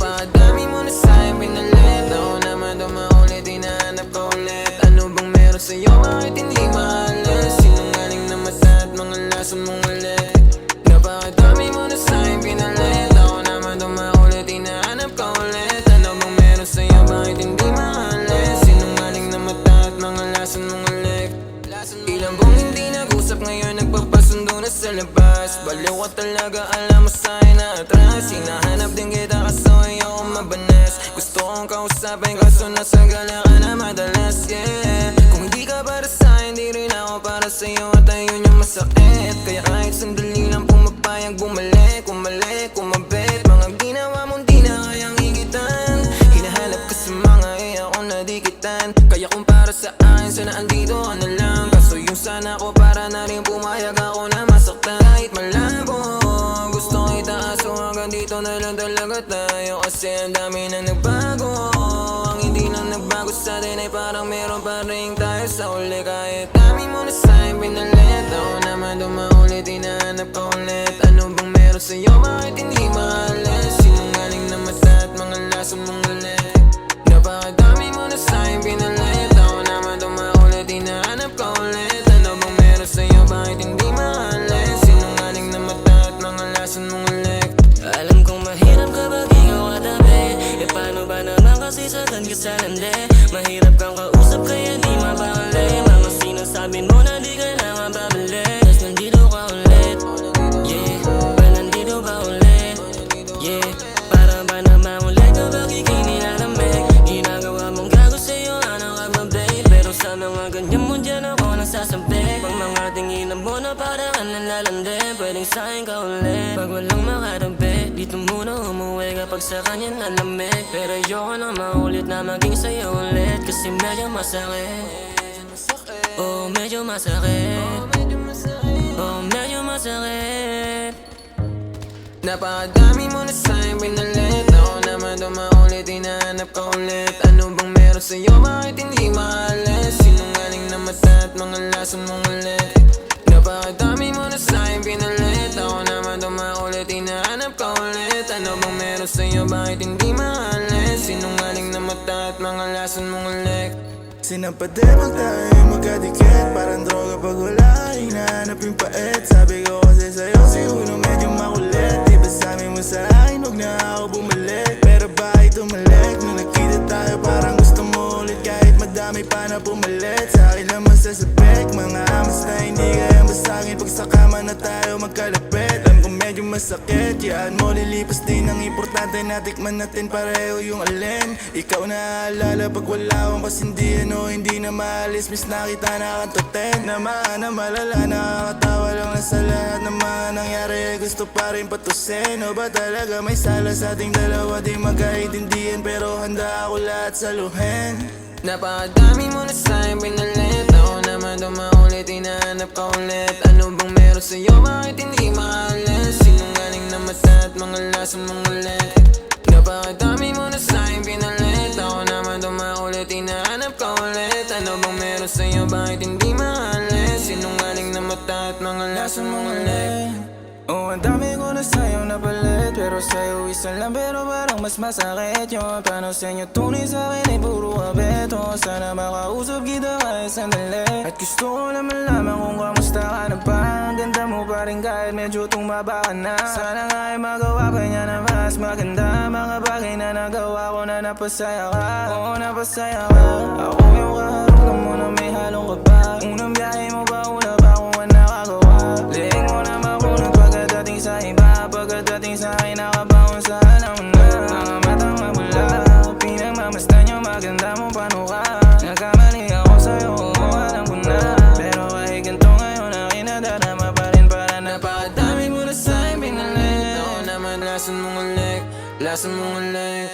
Napakadami mo na sa'yo pinalit. Ako naman dumaulit, hinahanap ka ulit. Ano bang meron sa'yo, bakit hindi maalis? Sinungaling na mata at mga lason mong ulit. Napakadami mo na sa'yo pinalit. Ako naman dumaulit, hinahanap ka ulit. Ano bang meron sa'yo, bakit hindi maalis? Sinungaling na mata at mga lason mong ulit. Ilang buong hindi nag-usap, ngayon nagpapasundo na sa labas. Baliw ka talaga, alam mo sa'yo na atras. Hinahanap din kita kaso ayoko mabanas. Gusto kong kausapin kaso nasa gala ka na madalas, yeah. Kung hindi ka para sa'kin, di rin ako para sa'yo. At ayun yung masakit. Kaya kahit sandali lang pumapayag bumalik. Kumalik, kumabit, mga ginawa mong di na kayang higitan. Hinahanap ka sa mga ako na dikitan. Kaya kung para sa akin, sana andito ka na lang. Kaso yung sana ko para na rin pumayag ako na masaktan. Kahit malabo, gusto kita kaso hanggang dito na lang talaga tayo. Kasi ang dami na nagbago. Ang hindi lang nagbago sa atin ay parang meron pa rin tayo sa uli. Kahit dami mo na sa'yo pinalit. Ako naman dumaulit, hinahanap ka ulit. Ano bang meron sa'yo, bakit hindi maalis? Sinungaling na mata at mga lason mong ulit. Napakadami mo na sa'yo pinalit. Ako naman dumaulit, hinahanap ka ulit. Ano bang meron sa'yo, bakit hindi maalis? Sinungaling na mata at mga lason mong ulit. Alam kong mahirap kapag ikaw katabi. E paano ba naman kasi sagad ka sa landi? Mahirap kang kausap kaya di mapakali. Mga sinasabi mo na di kailangan babalik. Tas nandito ka ulit, yeah. Ba nandito ba ulit, yeah. Para ba naman ulit kapag ika'y nilalamig? Ginagawa mong gago sa'yo, ano ka ba babe? Pero sa mga ganyan mo dyan ako nasasampik. Pag mga tinginan mo na para ka nalalandi, pwedeng sa'kin ka ulit. Pag walang makatabi, dito muna umuwi kapag sa kanya nalamig. Pero ayoko na maulit na maging sa'yo ulit. Kasi medyo masakit, oh medyo masakit, oh medyo masakit. Napakadami mo na sa'yo pinalit. Ako naman dumaulit, hinahanap ka ulit. Ano bang meron sa'yo, bakit hindi maalis? Sinungaling na mata at mga lason mong ulit. Napakadami mo na sa'yo pinalit. Ako naman dumaulit, hinahanap ka ulit. Ano bang meron sa'yo, bakit hindi maalis? Sinungaling na mata at mga lason mong ulit. Sinapadebang tayo magkadikit. Parang droga pag wala, hinahanap yung pait. Sabi ko kasi sa'yo, siguro medyo makulit. Di ba sabi mo sa akin, huwag na ako bumalik. Pero bakit tumalik? Nung nakita tayo parang gusto mo ulit. Kahit madami pa na pumalit. Sa akin lang masasabik, mga amas na hindi kaya masakit. Pag sa kama na tayo magkalapit, alam ko medyo masakit. Yan mo lilipas din, ang importante natikman natin pareho yung alin. Ikaw na alala pag wala akong kasi hindi na maalis. Miss na kita nakantoten. Naman na malala, nakakatawa lang na sa lahat ng mga nangyari. Gusto pa rin patusin. O ba talaga may sala sa ating dalawa? Di magkaintindihan pero handa ako lahat saluhin. Napakadami mo na sa'yo pinalit. Ako naman dumaulit, hinahanap ka ulit. Ano bang meron sa'yo, bakit hindi maalis? Sinungaling na mata at mga lason mong ulit. Napakadami mo na sa'yo pinalit. Ako naman dumaulit, hinahanap ka ulit. Ano bang meron sa'yo, bakit hindi maalis? Sinungaling na mata at mga lason mong ulit. Oh, ang dami ko na sa'yo napalit. Pero sa'yo isa lang, pero parang mas masakit yun. Paano sa inyo tunay sa'kin ay puro kabeto. Sana makausap kita kahit sandali. At gusto ko lang malaman kung kamusta ka na ba. Ang ganda mo pa rin kahit medyo tumaba ka na. Sana nga ay magawa pa niya na mas maganda. Mga bagay na nagawa ko na napasaya ka. Oo, napasaya ka. Ako yung kaharap mo na may halong kapag. Unang biyahe mo ba, una pa kung ang nakagawa. Leeg mo na makunod pagkadating sa iba. Pagkadating sa akin nakabaon sa alam na. Mga matang mabula, pinagmamastan yung maganda mo paano ka. Nagkamali ako sa'yo, alam ko na. Pero kahit ganito ngayon akin nadarama pa rin para na. Napakadami mo na sa'yo pinalit. Ako naman lason mong ulit, lason mong ulit.